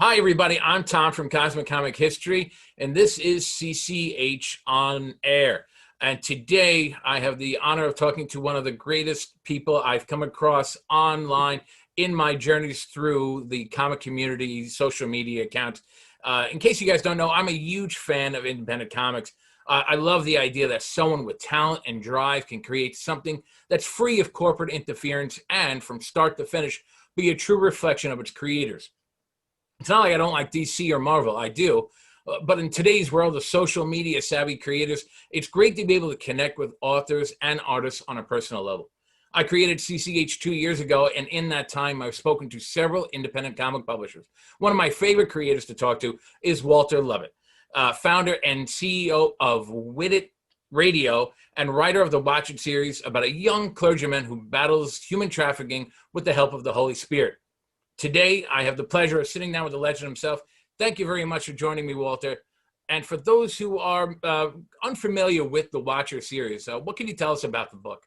Hi, everybody. I'm Tom from Cosmic Comic History, and this is CCH on Air. And today I have the honor of talking to one of the greatest people I've come across online in my journeys through the comic community social media accounts. In case you guys don't know, I'm a huge fan of independent comics. I love the idea that someone with talent and drive can create something that's free of corporate interference and, from start to finish, be a true reflection of its creators. It's not like I don't like DC or Marvel. I do. But in today's world of social media savvy creators, it's great to be able to connect with authors and artists on a personal level. I created CCH 2 years ago, and in that time, I've spoken to several independent comic publishers. One of my favorite creators to talk to is Walter Lovett, founder and CEO of Wit Radio and writer of the Watch It series about a young clergyman who battles human trafficking with the help of the Holy Spirit. Today, I have the pleasure of sitting down with the legend himself. Thank you very much for joining me, Walter. And for those who are unfamiliar with the Watcher series, what can you tell us about the book?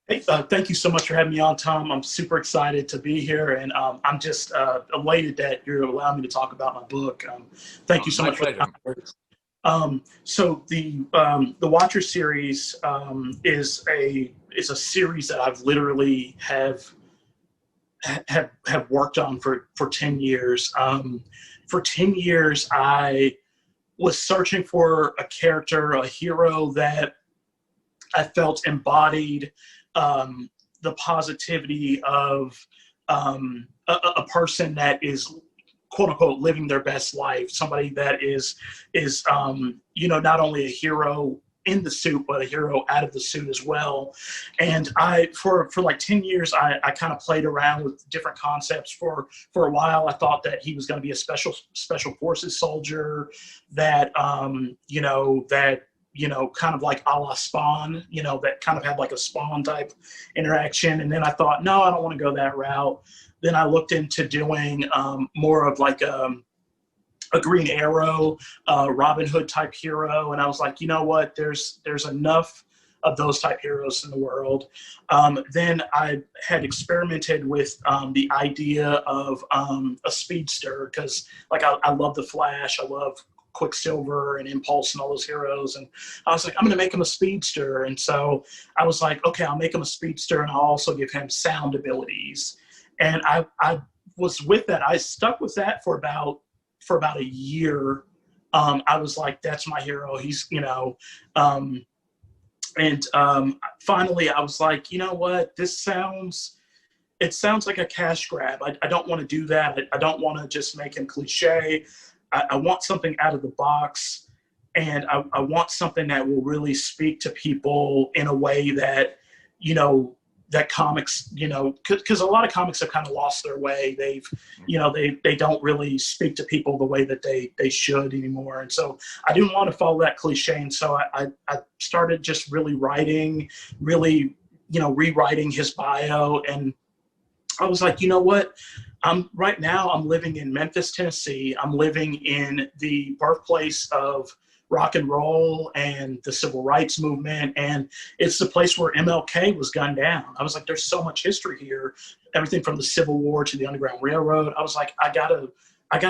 Hey, thank you so much for having me on, Tom. I'm super excited to be here, and I'm just elated that you're allowing me to talk about my book. Thank you so much pleasure. for that. So the Watcher series is a series that I've literally have worked on for 10 years. For 10 years, I was searching for a character, a hero that I felt embodied the positivity of a person that is, quote unquote, living their best life. Somebody that is not only a hero in the suit, but a hero out of the suit as well. And for like 10 years, I kind of played around with different concepts. For a while, I thought that he was going to be a special forces soldier that, kind of like a la Spawn, that kind of had like a Spawn type interaction. And then I thought, no, I don't want to go that route. Then I looked into doing more of like a Green Arrow, Robin Hood type hero, and I was like, you know what? There's enough of those type heroes in the world. Then I had experimented with the idea of a speedster, because like I love the Flash, I love Quicksilver and Impulse and all those heroes, and I was like, I'm going to make him a speedster. And so I was like, okay, I'll make him a speedster, and I'll also give him sound abilities. And I was with that. I stuck with that for about a year. I was like, that's my hero. He's, finally I was like, you know what, it sounds like a cash grab. I don't want to do that. I don't want to just make him cliche. I want something out of the box, and I want something that will really speak to people in a way that, that comics, because a lot of comics have kind of lost their way. They don't really speak to people the way that they should anymore. And so I didn't want to follow that cliche. And so I started just really writing, rewriting his bio. And I was like, you know what? Right now I'm living in Memphis, Tennessee. I'm living in the birthplace of rock and roll and the civil rights movement, and it's the place where MLK was gunned down. I was like, there's so much history here, everything from the Civil War to the Underground Railroad. I was like, I gotta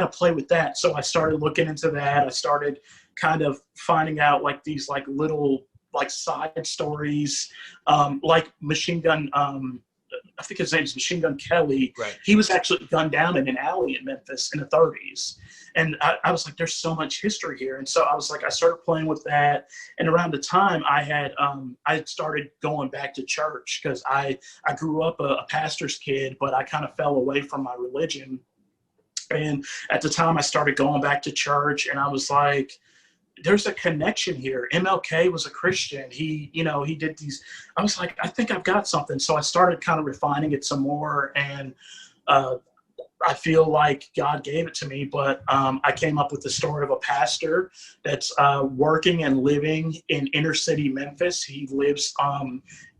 play with that. So I started looking into that. I started kind of finding out like these like little like side stories, like Machine Gun, I think his name is Machine Gun Kelly. Right. He was actually gunned down in an alley in Memphis in the 30s. And I was like, there's so much history here. And so I was like, I started playing with that. And around the time I had started going back to church, because I grew up a pastor's kid, but I kind of fell away from my religion. And at the time I started going back to church, and I was like, there's a connection here. MLK was a Christian. He did these. I was like, I think I've got something. So I started kind of refining it some more, and I feel like God gave it to me. But I came up with the story of a pastor that's working and living in inner city Memphis. He lives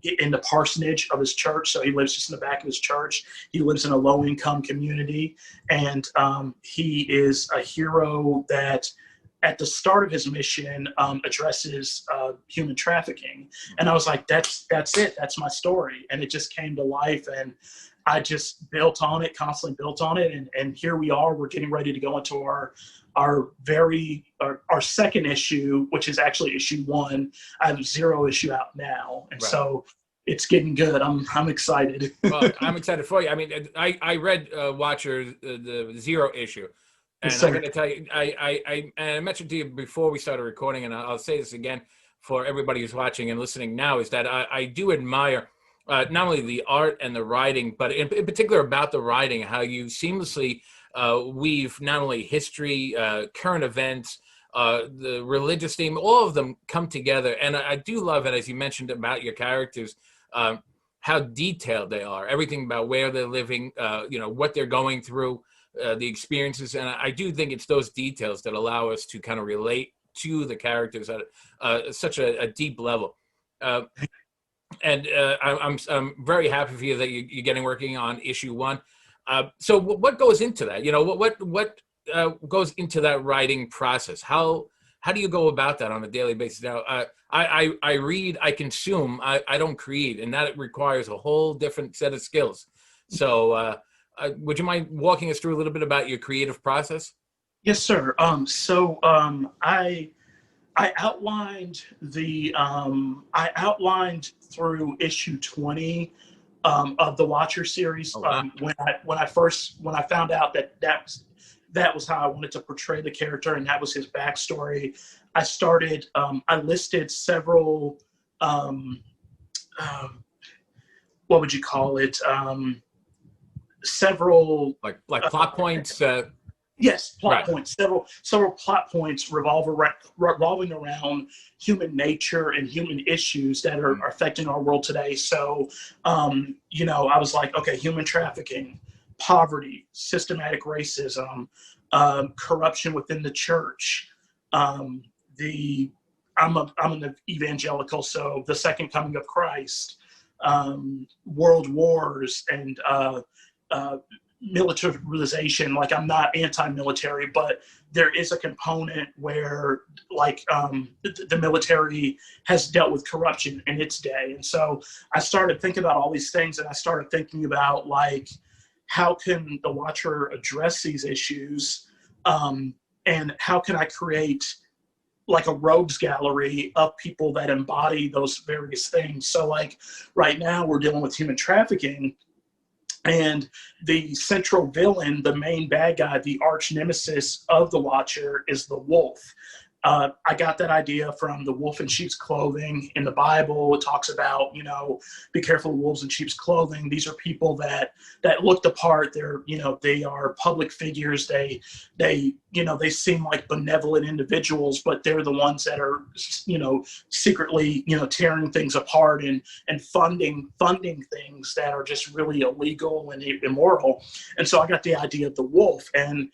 in the parsonage of his church. So he lives just in the back of his church. He lives in a low income community, and he is a hero that, at the start of his mission, addresses human trafficking. And I was like, that's it. That's my story. And it just came to life. And I just built on it, constantly built on it, and here we are. We're getting ready to go into our second issue, which is actually issue 1. I have 0 issue out now, and so it's getting good. I'm excited. Well, I'm excited for you. I mean, I read Watcher the 0 issue, and Yes, I'm going to tell you, I mentioned to you before we started recording, and I'll say this again for everybody who's watching and listening now, is that I do admire not only the art and the writing, but in particular about the writing, how you seamlessly weave not only history, current events, the religious theme, all of them come together. And I do love it, as you mentioned about your characters, how detailed they are, everything about where they're living, what they're going through, the experiences. And I do think it's those details that allow us to kind of relate to the characters at such a deep level. And I'm very happy for you that you're getting working on issue 1. So what goes into that? What goes into that writing process? How do you go about that on a daily basis? Now, I read, I consume, I don't create, and that requires a whole different set of skills. So would you mind walking us through a little bit about your creative process? Yes, sir. I outlined through issue 20 of the Watcher series. Oh, wow. When I found out that was how I wanted to portray the character, and that was his backstory. I listed several, what would you call it? Several like plot points. Yes, plot points. Several plot points revolving around human nature and human issues that are affecting our world today. So, I was like, okay, human trafficking, poverty, systematic racism, corruption within the church. I'm an evangelical, so the second coming of Christ, world wars, and militarization. Like, I'm not anti-military, but there is a component where, like, the military has dealt with corruption in its day. And so I started thinking about all these things, and I started thinking about, like, how can the Watcher address these issues, and how can I create like a rogues gallery of people that embody those various things. So, like, right now we're dealing with human trafficking, and the central villain, the main bad guy, the arch nemesis of the Watcher, is the wolf. I got that idea from the wolf in sheep's clothing in the Bible. It talks about, be careful of wolves in sheep's clothing. These are people that look the part. They are public figures. They seem like benevolent individuals, but they're the ones that are, secretly, tearing things apart and funding things that are just really illegal and immoral. And so I got the idea of the wolf, and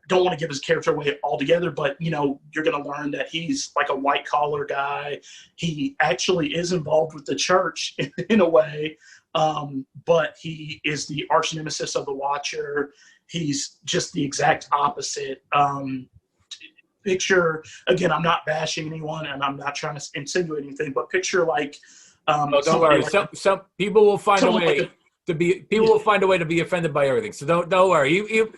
don't want to give his character away altogether, but you're going to learn that he's like a white collar guy. He actually is involved with the church in a way, but he is the arch nemesis of the Watcher. He's just the exact opposite. Picture, again, I'm not bashing anyone, and I'm not trying to insinuate anything, but picture like don't worry. Some people will find a way. Will find a way to be offended by everything. So don't worry. You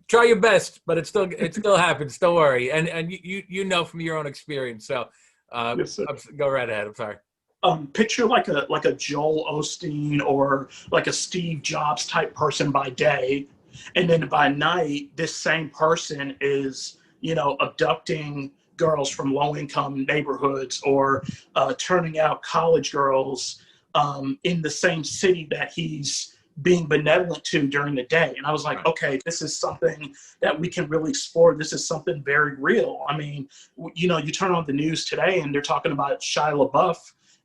try your best, but it still happens. Don't worry. And you know from your own experience. So yes, go right ahead. I'm sorry. Picture like a Joel Osteen or like a Steve Jobs type person by day, and then by night, this same person is abducting girls from low income neighborhoods, or turning out college girls in the same city that he's being benevolent to during the day. And I was like, okay, this is something that we can really explore. This is something very real. I mean, you turn on the news today and they're talking about Shia LaBeouf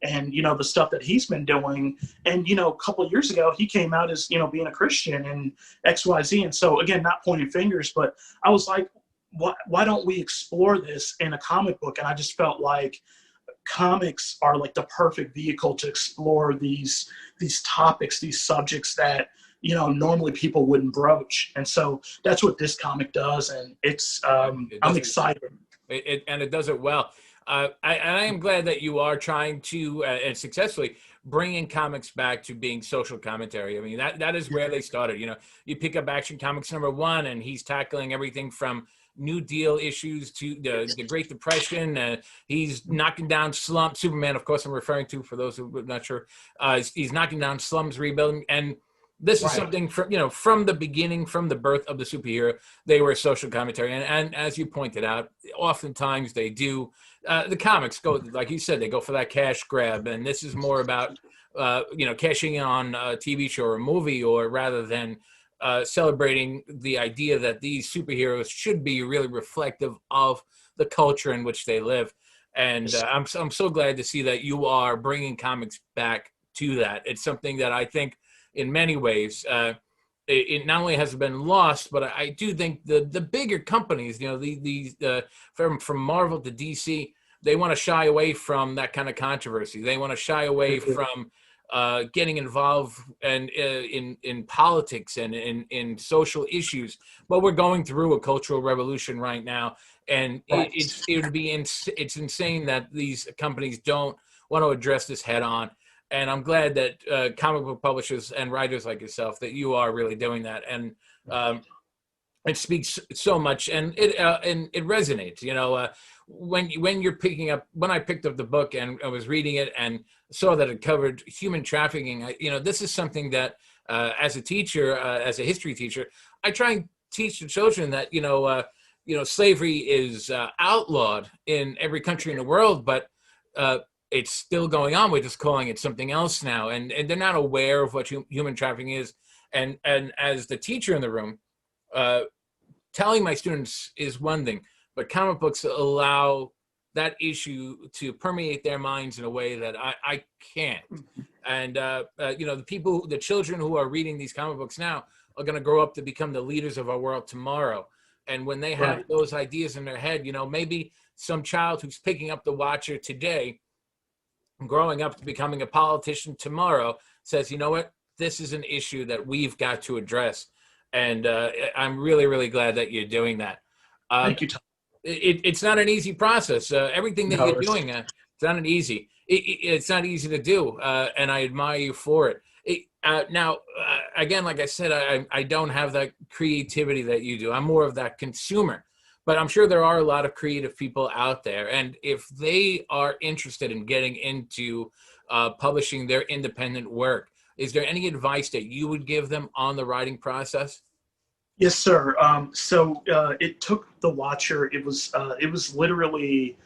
and, the stuff that he's been doing. And, a couple of years ago, he came out as, being a Christian and XYZ. And so, again, not pointing fingers, but I was like, why don't we explore this in a comic book? And I just felt like comics are like the perfect vehicle to explore these topics, these subjects that normally people wouldn't broach. And so that's what this comic does, and it's I'm excited. It does it well. I am glad that you are trying to and successfully bringing comics back to being social commentary. I mean, that is where they started. You know, you pick up Action Comics #1, and he's tackling everything from New Deal issues to the Great Depression. He's knocking down slums. Superman, of course, I'm referring to for those who are not sure. He's knocking down slums, rebuilding, and this is something from, you know, from the beginning, from the birth of the superhero, they were a social commentary. And as you pointed out, oftentimes they do. The comics go, like you said, they go for that cash grab, and this is more about you know, cashing in on a TV show or a movie, or rather than celebrating the idea that these superheroes should be really reflective of the culture in which they live. And I'm so glad to see that you are bringing comics back to that. It's something that I think, in many ways, it not only has been lost, but I do think the bigger companies, you know, these from Marvel to DC, they want to shy away from that kind of controversy. They want to shy away from getting involved and in politics and in social issues. But we're going through a cultural revolution right now, and it's insane that these companies don't want to address this head on. And I'm glad that comic book publishers and writers like yourself, that you are really doing that. And it speaks so much, and it resonates. You know, when you're picking up, when I picked up the book and I was reading it and saw that it covered human trafficking, you know, this is something that as a teacher, as a history teacher, I try and teach the children that, you know, slavery is outlawed in every country in the world, but it's still going on. We're just calling it something else now, and they're not aware of what human trafficking is. And as the teacher in the room, telling my students is one thing, but comic books allow that issue to permeate their minds in a way that I can't. And you know, the children who are reading these comic books now are going to grow up to become the leaders of our world tomorrow. And when they have those ideas in their head, you know, maybe some child who's picking up the Watcher today, growing up to becoming a politician tomorrow, says, you know what, this is an issue that we've got to address. And I'm really, really glad that you're doing that. Thank you, Tom. It's not an easy process. Everything that you're doing, it's not an easy. It's not easy to do, and I admire you for it. Now, again, like I said, I don't have that creativity that you do. I'm more of that consumer. But I'm sure there are a lot of creative people out there. And if they are interested in getting into publishing their independent work, is there any advice that you would give them on the writing process? Yes, sir. So it took the Watcher. It was literally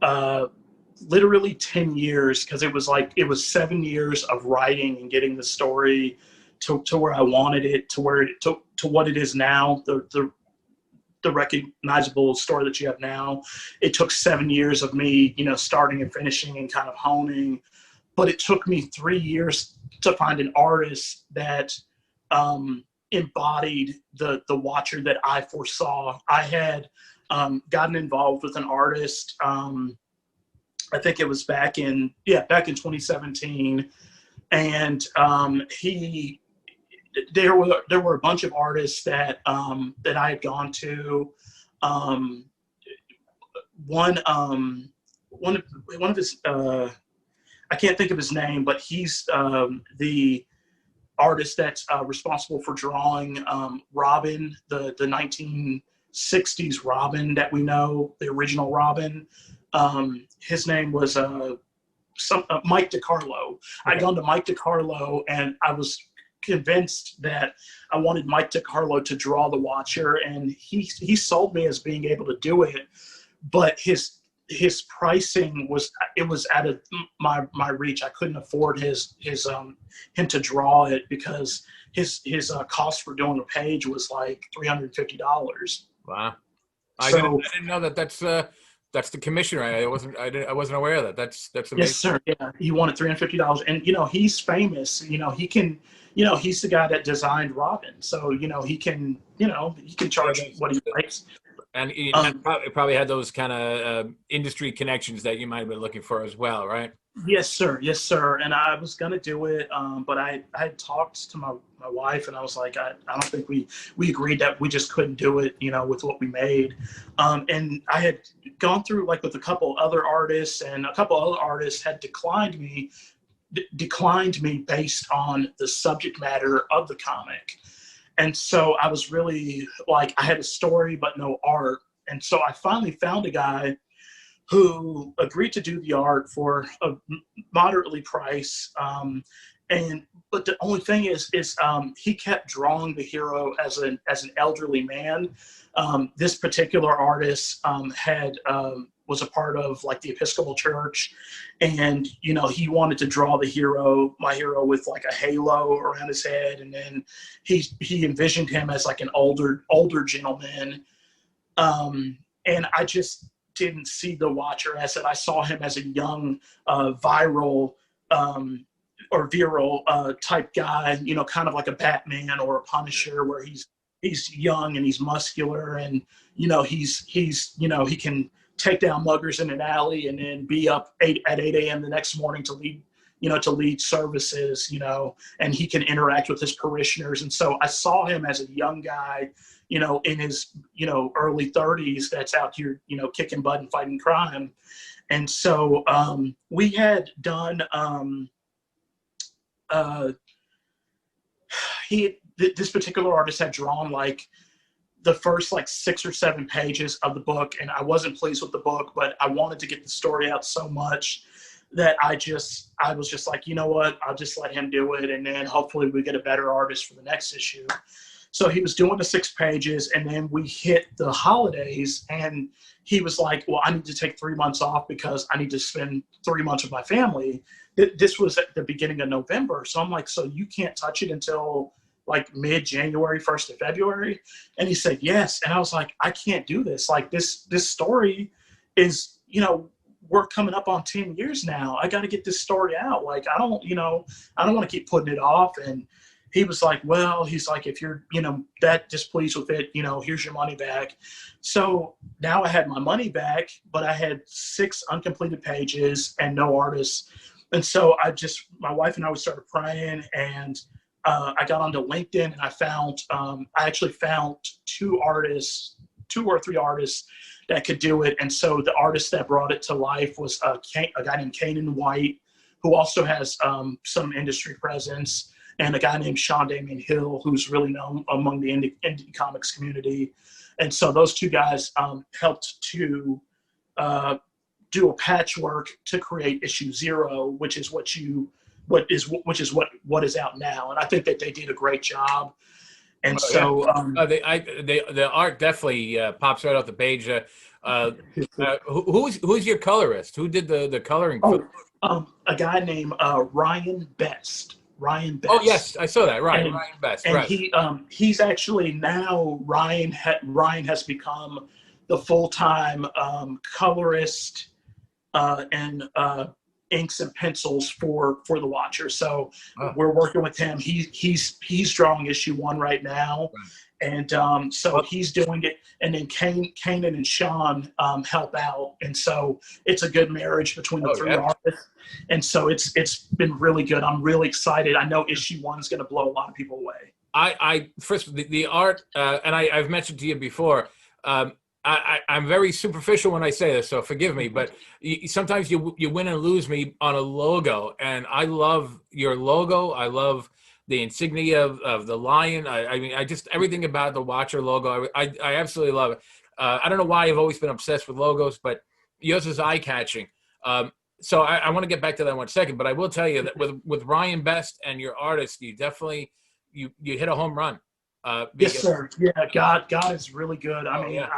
10 years, because it was 7 years of writing and getting the story to where I wanted it, to where it took to what it is now. The recognizable story that you have now. It took 7 years of me, you know, starting and finishing and kind of honing, but it took me 3 years to find an artist that embodied the Watcher that I foresaw. I had gotten involved with an artist. I think it was back in 2017, and there were a bunch of artists that I had gone to. One of his, I can't think of his name, but he's the artist that's responsible for drawing Robin, the 1960s Robin that we know, the original Robin. His name was Mike DiCarlo. Okay. I'd gone to Mike DiCarlo, and I was convinced that I wanted Mike DiCarlo to draw the Watcher, and he sold me as being able to do it, but his pricing was out of my reach. I couldn't afford him to draw it, because his cost for doing a page was like $350. Wow. I didn't know that's the commission, right? I wasn't aware of that. That's amazing. Yes, sir. Yeah, he wanted $350, and you know, he's famous. You know, he's the guy that designed Robin, so you know he can charge what he likes. And you Um, probably had those kind of industry connections that you might have been looking for as well, right? yes, sir. Yes, sir. And I was gonna do it, but I had talked to my wife, and I was like, I don't think we agreed that we just couldn't do it, with what we made. And I had gone through like with a couple other artists, and a couple other artists had declined me based on the subject matter of the comic. And so I was really like, I had a story but no art. And so I finally found a guy who agreed to do the art for a moderately price. But the only thing is he kept drawing the hero as an elderly man. This particular artist was a part of like the Episcopal Church, and he wanted to draw my hero with like a halo around his head, and then he envisioned him as like an older gentleman. And I just didn't see the Watcher as it. I saw him as a young, viral, or virile type guy, kind of like a Batman or a Punisher, where he's young and he's muscular, and he can take down muggers in an alley and then be up at 8 a.m. the next morning to lead services, and he can interact with his parishioners. And so I saw him as a young guy, in his, early 30s, that's out here, kicking butt and fighting crime. And so we had done, this particular artist had drawn like the first like 6 or 7 pages of the book, and I wasn't pleased with the book, but I wanted to get the story out so much that I was just like, you know what, I'll just let him do it, and then hopefully we get a better artist for the next issue. So he was doing the 6 pages, and then we hit the holidays, and he was like, well, I need to take 3 months off because I need to spend 3 months with my family. This was at the beginning of November. So I'm like, so you can't touch it until like mid-January, 1st of February? And he said, yes. And I was like, I can't do this. Like this story is, we're coming up on 10 years now. I got to get this story out. Like, I don't want to keep putting it off. And he was like, well, he's like, if you're, that displeased with it, here's your money back. So now I had my money back, but I had 6 uncompleted pages and no artists. And so my wife and I started praying, and I got onto LinkedIn, and I actually found 2 or 3 artists that could do it. And so the artist that brought it to life was a guy named Kanan White, who also has some industry presence, and a guy named Sean Damian Hill, who's really known among the indie comics community. And so those 2 guys helped to do a patchwork to create issue 0, which is what is out now. And I think that they did a great job. And the art definitely pops right off the page. Who's your colorist? Who did the coloring? A guy named Ryan Best. Ryan Best. Oh yes, I saw that. Ryan Best. And right. He's actually now Ryan has become the full-time colorist and inks and pencils for the Watcher. So we're working with him. He's drawing issue 1 right now. Right. And so he's doing it, and then Kanan and Sean help out, and so it's a good marriage between the 3 artists. And so it's been really good. I'm really excited. I know issue 1 is going to blow a lot of people away. First the art, and I've mentioned to you before. I'm very superficial when I say this, so forgive me. But sometimes you win and lose me on a logo, and I love your logo. I love the insignia of the lion. I mean, everything about the Watcher logo. I absolutely love it. I don't know why I've always been obsessed with logos, but yours is eye catching. So I want to get back to that in 1 second, but I will tell you that with Ryan Best and your artist, you definitely you hit a home run. Yes, sir. Yeah, God is really good. I mean, yeah.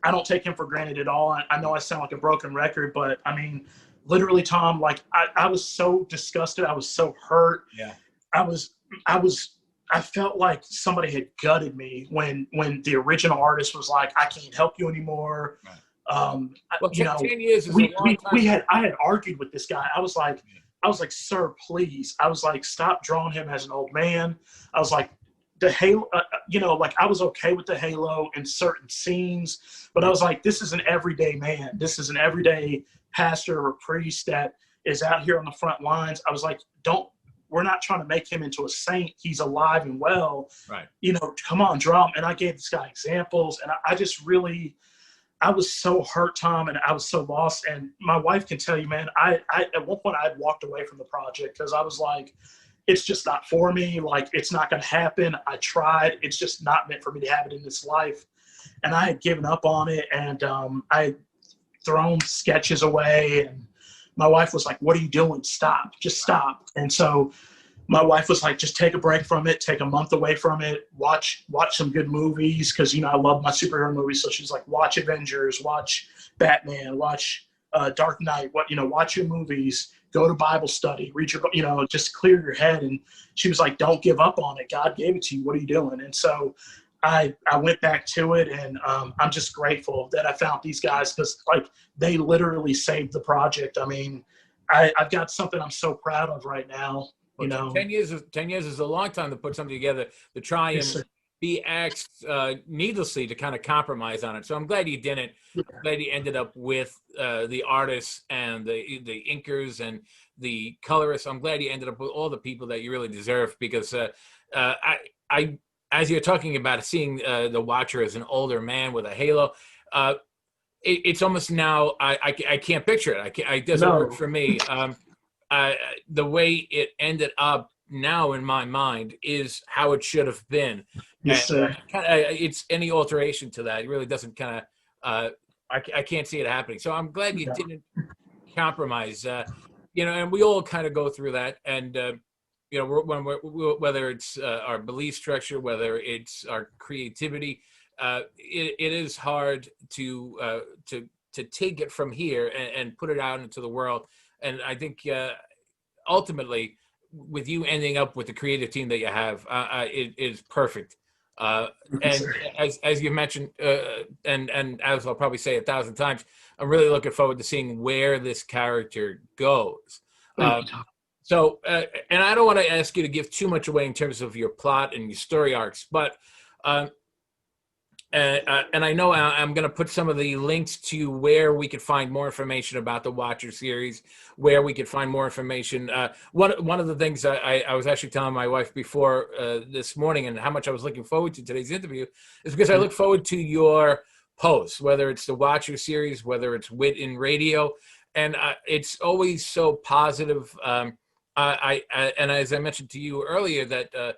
I don't take him for granted at all. I know I sound like a broken record, but I mean, literally, Tom, like I was so disgusted. I was so hurt. Yeah. I felt like somebody had gutted me when the original artist was like, I can't help you anymore. Right. Well, 10 years is a long time. I had argued with this guy. I was like, sir, please. I was like, stop drawing him as an old man. I was like, the halo, like I was okay with the halo in certain scenes, but I was like, this is an everyday man. This is an everyday pastor or priest that is out here on the front lines. I was like, we're not trying to make him into a saint. He's alive and well. Right. Come on, draw him. And I gave this guy examples, and I just really, I was so hurt, Tom, and I was so lost. And my wife can tell you, man, I at one point I had walked away from the project because I was like, it's just not for me. Like, it's not going to happen. I tried. It's just not meant for me to have it in this life. And I had given up on it, and I had thrown sketches away. And my wife was like, what are you doing? Stop. Just stop. And so my wife was like, just take a break from it, take a month away from it, watch some good movies. Cause I love my superhero movies. So she's like, watch Avengers, watch Batman, watch Dark Knight, watch your movies, go to Bible study, read your, just clear your head. And she was like, don't give up on it. God gave it to you. What are you doing? And so I went back to it, and I'm just grateful that I found these guys, because like they literally saved the project. I mean, I've got something I'm so proud of right now. Well, 10 years is a long time to put something together to try and be asked needlessly to kind of compromise on it. So I'm glad you didn't. I'm glad you ended up with the artists and the inkers and the colorists. I'm glad you ended up with all the people that you really deserve, because I as you're talking about seeing the Watcher as an older man with a halo, it's almost now I can't picture it. It doesn't work for me. The way it ended up now in my mind is how it should have been. Yes, and, it's any alteration to that. It really doesn't kind of, I can't see it happening. So I'm glad you didn't compromise, and we all kind of go through that. And, whether it's our belief structure, whether it's our creativity, it is hard to take it from here and put it out into the world. And I think ultimately, with you ending up with the creative team that you have, it is perfect. And as you mentioned, and as I'll probably say 1,000 times, I'm really looking forward to seeing where this character goes. So, and I don't want to ask you to give too much away in terms of your plot and your story arcs, but and I know I'm going to put some of the links to where we could find more information about the Watcher series, where we could find more information. One of the things I was actually telling my wife before this morning, and how much I was looking forward to today's interview, is because I look forward to your posts, whether it's the Watcher series, whether it's Wit in Radio, and it's always so positive. And as I mentioned to you earlier, that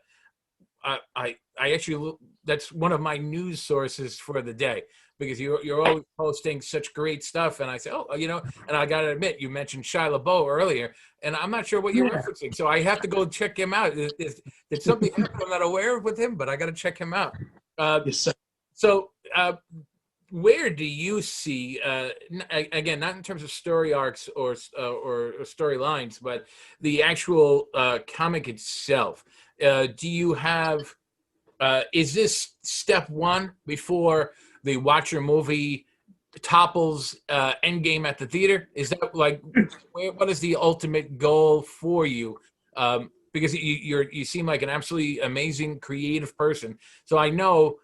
I actually, that's one of my news sources for the day, because you're always posting such great stuff. And I say, and I got to admit, you mentioned Shia LaBeouf earlier, and I'm not sure what you're referencing. So I have to go check him out. Did something happen I'm not aware of with him, but I got to check him out. Yes, sir. So where do you see, again, not in terms of story arcs or storylines, but the actual comic itself? Do you have, is this step one before the Watcher movie topples Endgame at the theater? Is that like, what is the ultimate goal for you? Because you seem like an absolutely amazing creative person. So I know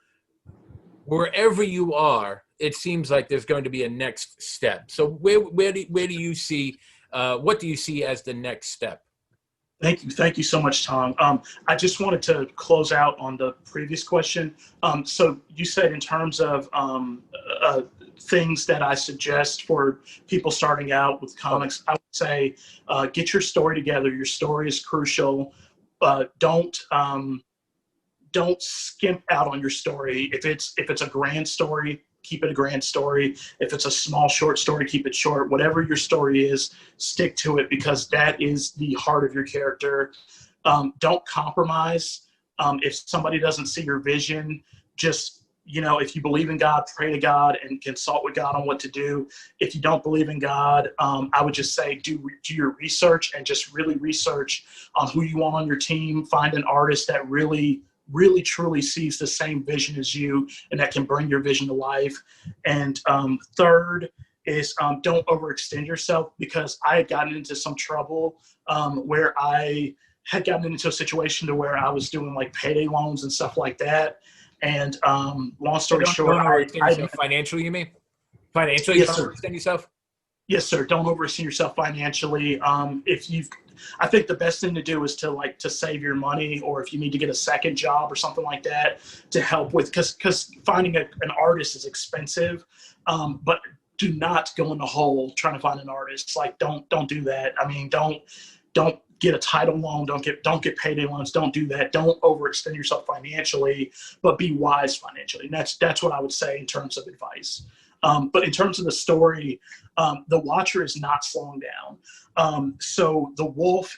wherever you are, it seems like there's going to be a next step. So where do you see, what do you see as the next step? Thank you so much, Tom. I just wanted to close out on the previous question. So you said in terms of things that I suggest for people starting out with comics, I would say get your story together. Your story is crucial. Don't skimp out on your story. If it's a grand story, keep it a grand story. If it's a small short story, keep it short. Whatever your story is, stick to it, because that is the heart of your character. Don't compromise. If somebody doesn't see your vision, just, if you believe in God, pray to God and consult with God on what to do. If you don't believe in God, I would just say do your research, and just really research on who you want on your team. Find an artist that really truly sees the same vision as you, and that can bring your vision to life. And third is don't overextend yourself, because I had gotten into some trouble where I had gotten into a situation to where I was doing like payday loans and stuff like that. And long story short, don't overextend yourself financially, you mean? Financially, yes, don't sir. overextend yourself? Yes, sir. Don't overextend yourself financially. I think the best thing to do is to save your money, or if you need to get a second job or something like that to help with, because finding an artist is expensive. But do not go in the hole trying to find an artist. Like, don't do that. I mean, don't get a title loan. Don't get payday loans. Don't do that. Don't overextend yourself financially, but be wise financially. And that's what I would say in terms of advice. But in terms of the story, the Watcher is not slowing down. So the Wolf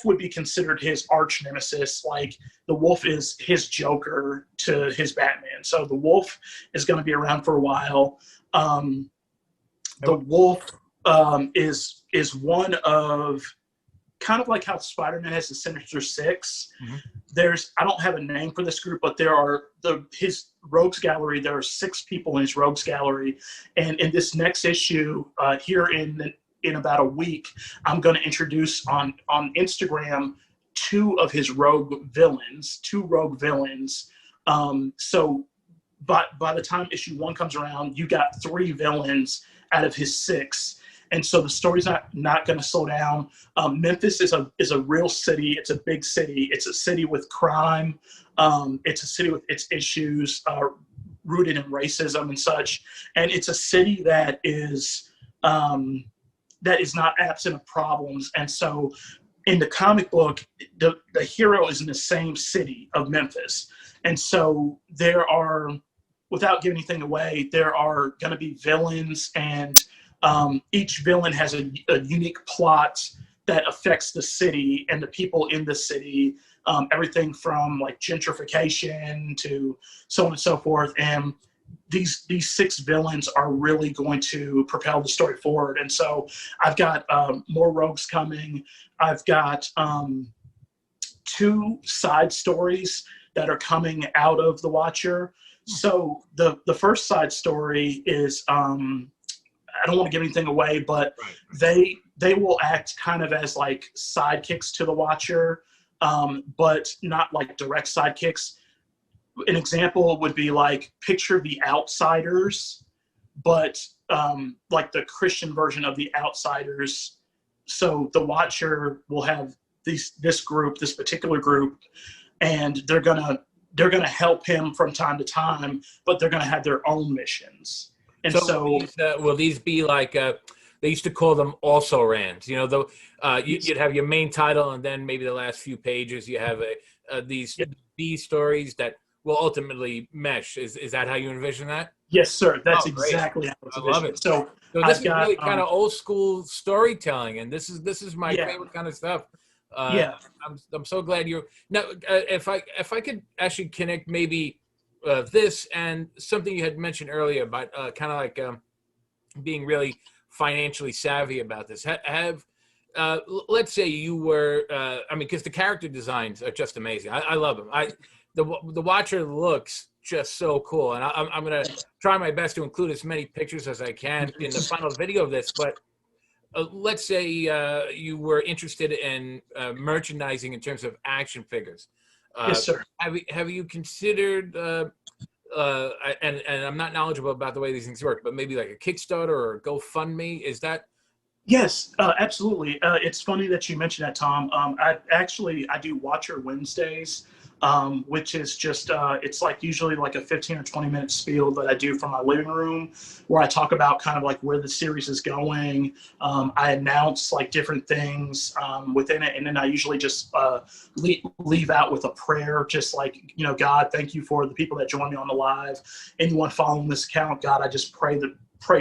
would be considered his arch nemesis. Like, the Wolf is his Joker to his Batman. So the Wolf is going to be around for a while. The Wolf is one of, kind of like how Spider-Man has the Sinister Six. Mm-hmm. I don't have a name for this group, but his rogues gallery, there are 6 people in his rogues gallery. And in this next issue, here in about a week, I'm going to introduce on Instagram 2 of his rogue villains. So by the time issue 1 comes around, you got 3 villains out of his 6. And so the story's not going to slow down. Memphis is a real city. It's a big city. It's a city with crime. It's a city with its issues rooted in racism and such. And it's a city that is not absent of problems. And so in the comic book, the hero is in the same city of Memphis. And so there are, without giving anything away, there are going to be villains, and each villain has a unique plot that affects the city and the people in the city, everything from like gentrification to so on and so forth. And these 6 villains are really going to propel the story forward. And so I've got more rogues coming. I've got 2 side stories that are coming out of the Watcher. So the first side story is, I don't want to give anything away, but they will act kind of as like sidekicks to the Watcher, but not like direct sidekicks. An example would be like, picture The Outsiders, but like the Christian version of The Outsiders. So the Watcher will have this particular group, and they're gonna help him from time to time, but they're gonna have their own missions. And so will these be like, they used to call them also rans? You know, you'd have your main title, and then maybe the last few pages you have these B stories that will ultimately mesh. Is that how you envision that? Yes, sir. That's exactly how it's envisioned. I love it. So this is really kind of old school storytelling, and this is my favorite kind of stuff. I'm so glad you're now. If I could actually connect maybe this and something you had mentioned earlier about kind of like being really financially savvy about this. Let's say you were, I mean, because the character designs are just amazing. I love them. The Watcher looks just so cool, and I'm going to try my best to include as many pictures as I can in the final video of this. But let's say you were interested in merchandising in terms of action figures. Yes, sir. Have you considered, and I'm not knowledgeable about the way these things work, but maybe like a Kickstarter or a GoFundMe? Is that? Yes, absolutely. It's funny that you mentioned that, Tom. I do Watcher Wednesdays, which is just, it's like usually like a 15 or 20 minute spiel that I do from my living room, where I talk about kind of like where the series is going. I announce like different things within it, and then I usually just leave out with a prayer, just like, you know, God, thank you for the people that join me on the live. Anyone following this account, God, I just pray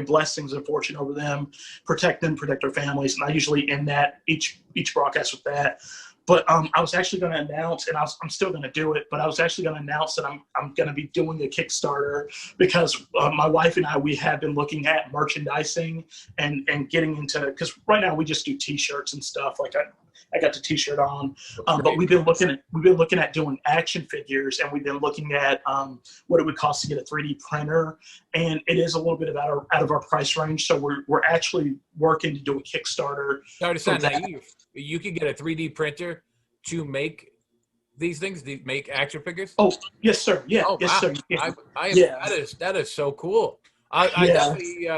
blessings and fortune over them, protect them, protect their families. And I usually end that each broadcast with that. But I was actually going to announce, and I'm still going to do it, but I was actually going to announce that I'm going to be doing a Kickstarter, because my wife and we have been looking at merchandising and getting into, because right now we just do T-shirts and stuff. Like I got the T-shirt on, but we've been looking at doing action figures, and we've been looking at what it would cost to get a 3D printer, and it is a little bit out of our price range. So we're actually working to do a Kickstarter. Sorry to sound naive. you could get a 3D printer to make these things, make action figures? Oh, yes, sir. Yeah, Oh yes, wow! sir. Yeah, I am yeah, that is so cool. I yeah, definitely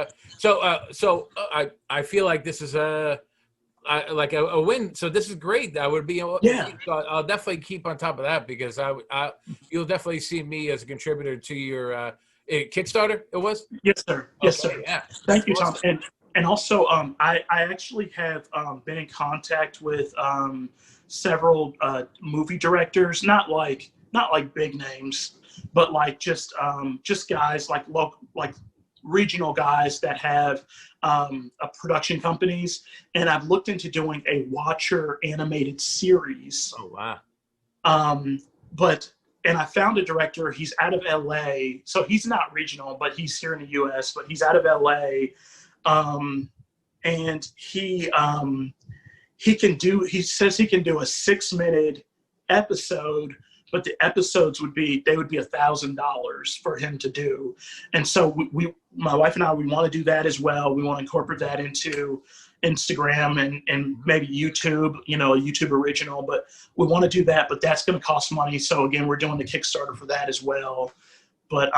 I feel like this is like a win. So this is great. That would be. yeah. So I'll definitely keep on top of that because you'll definitely see me as a contributor to your Kickstarter. It was Yes, sir. Yes, okay. sir. Yeah, that's Thank you, Tom. awesome. And also, I actually have been in contact with several movie directors, not like big names, but like just guys like local, like regional guys that have a production companies, and I've looked into doing a Watcher animated series. Oh wow. Um, but and I found a director. He's out of LA, so he's not regional, but he's here in the US. But he's out of LA, and he can do. He says he can do a 6 minute episode, but the episodes would be $1,000 for him to do. And so my wife and I, we want to do that as well. We want to incorporate that into Instagram and maybe YouTube, a YouTube original, but we want to do that, but that's going to cost money. So again, we're doing the Kickstarter for that as well. But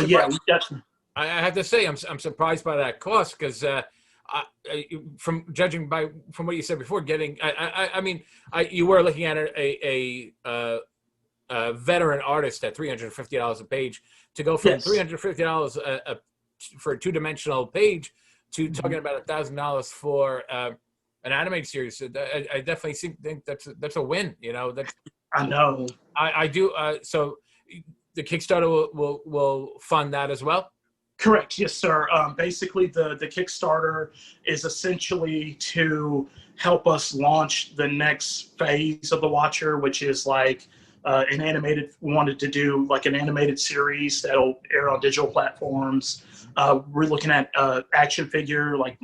yeah, we definitely. I have to say, I'm surprised by that cost because from judging from what you said before, I mean, you were looking at a veteran artist at $350 a page to go from Yes. $350 for a 2-dimensional page to talking about $1,000 for an animated series. So I definitely think that's a win. I know. I do. So the Kickstarter will fund that as well. Correct. Yes, sir. Basically, the Kickstarter is essentially to help us launch the next phase of the Watcher, which is like an animated. We wanted to do like an animated series that'll air on digital platforms. We're looking at action figure, like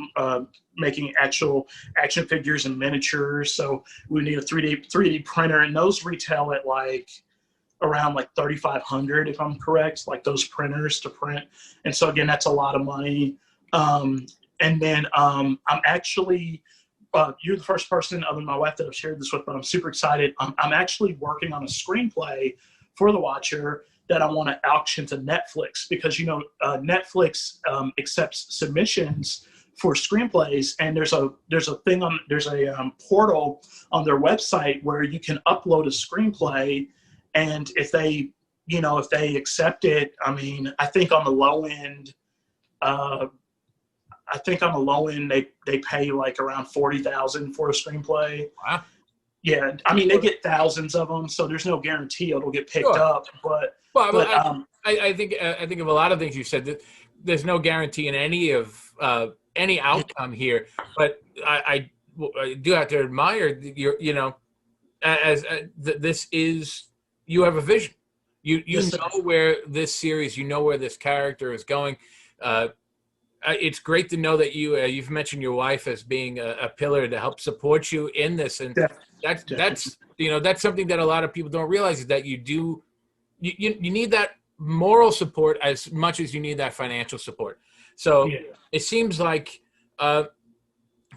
making actual action figures and miniatures. So we need a 3D printer, and those retail at like around like 3,500, if I'm correct, like those printers to print. And so again, that's a lot of money. And then I'm actually, you're the first person other than my wife that I've shared this with, but I'm super excited. I'm actually working on a screenplay for The Watcher that I want to auction to Netflix because, Netflix accepts submissions for screenplays, and there's a portal on their website where you can upload a screenplay, and if they accept it, I mean, I think on the low end, they pay like around $40,000 for a screenplay. Wow. Yeah, I mean, they get thousands of them, so there's no guarantee it'll get picked Sure. up. But I think of a lot of things you said. That there's no guarantee in any outcome here, but I do have to admire this is, you have a vision. You Yes, know where this series, where this character is going. It's great to know that you've mentioned your wife as being a pillar to help support you in this, and that's something that a lot of people don't realize, is that you need that moral support as much as you need that financial support. So It seems like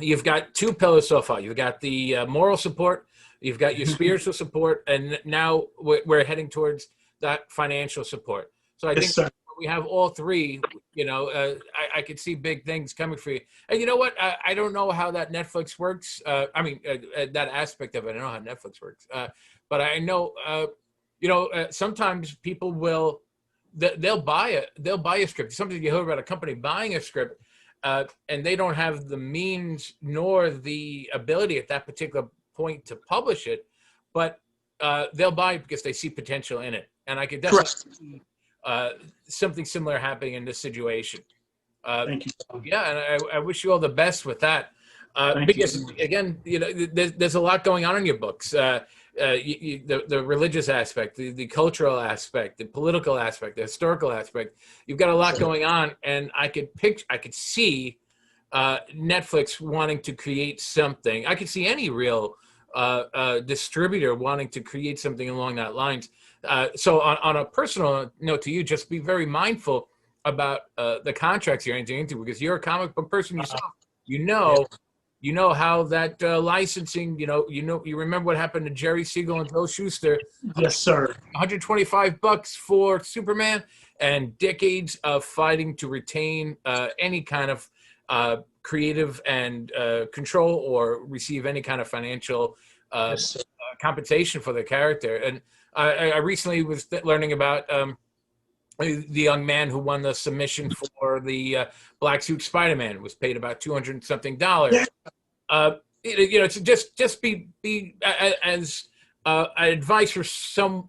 you've got 2 pillars so far. You've got the moral support, you've got your spiritual support, and now we're heading towards that financial support. So I think we have all 3. I could see big things coming for you. And you know what? I don't know how that Netflix works. That aspect of it. I don't know how Netflix works. But I know, sometimes people will. They'll buy a script. Something you heard about a company buying a script, and they don't have the means nor the ability at that particular point to publish it, but they'll buy it because they see potential in it. And I could definitely see something similar happening in this situation. Thank you. Yeah, and I wish you all the best with that. Because again, there's a lot going on in your books. The religious aspect, the cultural aspect, the political aspect, the historical aspect. You've got a lot going on, and I could see Netflix wanting to create something. I could see any real distributor wanting to create something along that lines. So on a personal note to you, just be very mindful about the contracts you're entering into, because you're a comic book person yourself. You know how that licensing, you remember what happened to Jerry Siegel and Bill Schuster. Yes, sir. $125 for Superman, and decades of fighting to retain any kind of creative and control or receive any kind of financial Yes, compensation for the character. And I recently was learning about the young man who won the submission for the Black Suit Spider-Man, was paid about $200 something. yeah. To just be as advice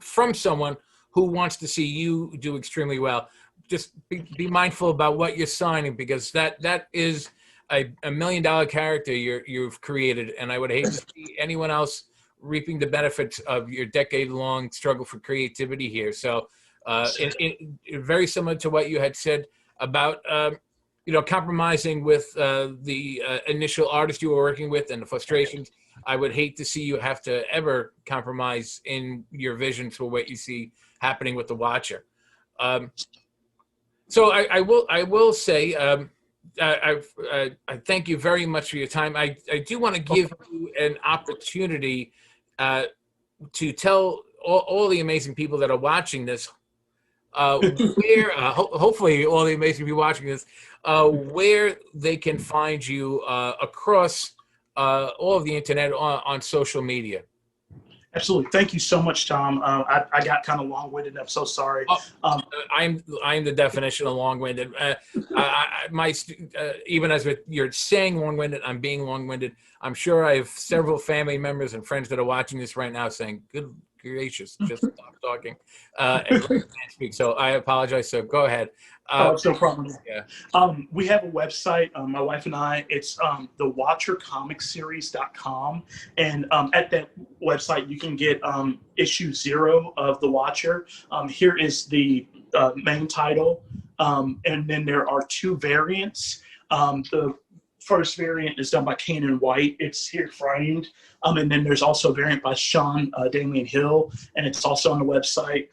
from someone who wants to see you do extremely well. Just be mindful about what you're signing, because that is a $1 million character you've created, and I would hate to see anyone else reaping the benefits of your decade-long struggle for creativity here. So, very similar to what you had said about compromising with the initial artist you were working with and the frustrations. I would hate to see you have to ever compromise in your vision for what you see happening with the Watcher. So I will say I thank you very much for your time. I do want to give you an opportunity to tell all the amazing people that are watching this, where hopefully all the amazing people watching this, where they can find you across all of the internet on social media. Absolutely. Thank you so much, Tom. I got kind of long-winded. I'm so sorry. I'm the definition of long-winded. Even as you're saying long-winded, I'm being long-winded. I'm sure I have several family members and friends that are watching this right now saying, "Good gracious, just stop talking," and let me speak. So I apologize. So go ahead. It's no problem. Yeah. We have a website, my wife and I. It's thewatchercomicseries.com, and at that website you can get issue 0 of The Watcher. Here is the main title, and then there are 2 variants. The first variant is done by Kanan White. It's here framed. And then there's also a variant by Sean Damian Hill, and it's also on the website.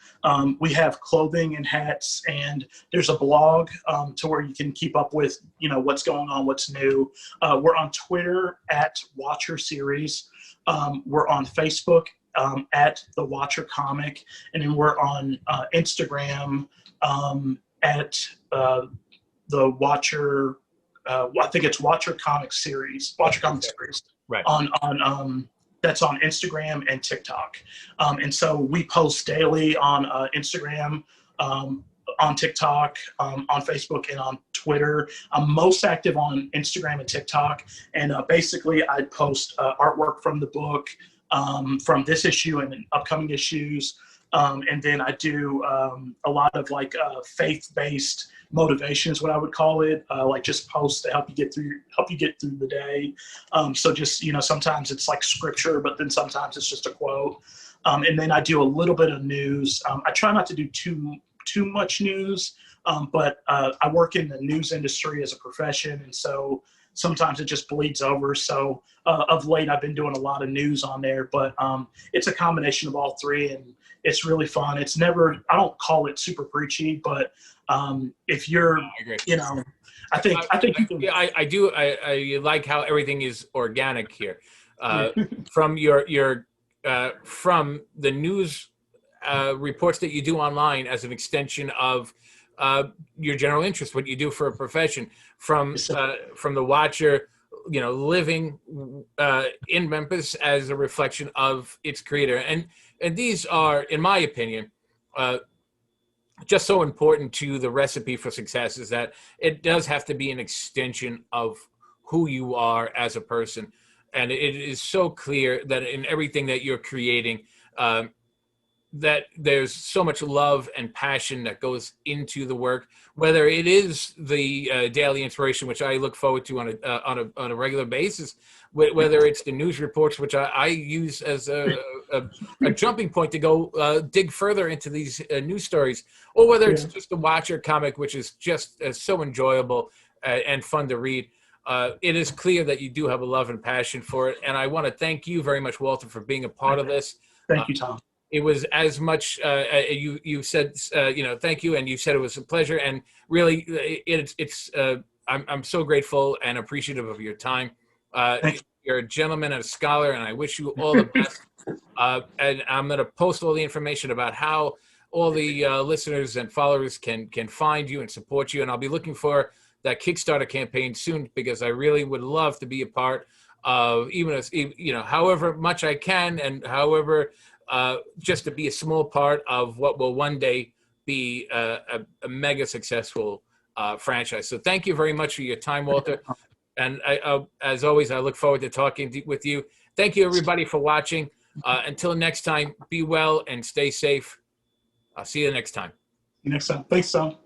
We have clothing and hats, and there's a blog to where you can keep up with, what's going on, what's new. We're on Twitter at Watcher Series. We're on Facebook at The Watcher Comic, and then we're on Instagram at The Watcher. I think it's Watcher Comic Series. Watcher Comic Series. Right. On that's on Instagram and TikTok. And so we post daily on Instagram, on TikTok, on Facebook, and on Twitter. I'm most active on Instagram and TikTok. And basically I post artwork from the book, from this issue and upcoming issues. And then I do a lot of faith-based motivation is what I would call it, like just posts to help you get through the day. So just, sometimes it's like scripture, but then sometimes it's just a quote. And then I do a little bit of news. I try not to do too much news, but I work in the news industry as a profession, and so sometimes it just bleeds over. So of late, I've been doing a lot of news on there, but it's a combination of all 3, and it's really fun. It's never, I don't call it super preachy, but if you're, I think you can. Yeah, I do. I like how everything is organic here. From your from the news reports that you do online as an extension of your general interest, what you do for a profession, from the Watcher, living in Memphis as a reflection of its creator. And these are, in my opinion, just so important to the recipe for success, is that it does have to be an extension of who you are as a person. And it is so clear that in everything that you're creating, that there's so much love and passion that goes into the work, whether it is the daily inspiration, which I look forward to on a regular basis, whether it's the news reports, which I use as a jumping point to go dig further into these news stories, or whether it's just the Watcher comic, which is just so enjoyable and fun to read. It is clear that you do have a love and passion for it. And I want to thank you very much, Walter, for being a part of this. Thank you, Tom. It was as much, you said, thank you. And you said it was a pleasure. And really, I'm so grateful and appreciative of your time. Thank you. You're a gentleman and a scholar, and I wish you all the best. And I'm going to post all the information about how all the listeners and followers can find you and support you. And I'll be looking for that Kickstarter campaign soon, because I really would love to be a part of, even as, you know, however much I can, and however just to be a small part of what will one day be a mega successful franchise. So thank you very much for your time, Walter. And as always, I look forward to talking with you. Thank you, everybody, for watching. Until next time, be well and stay safe. I'll see you next time. Next time. Thanks, Tom.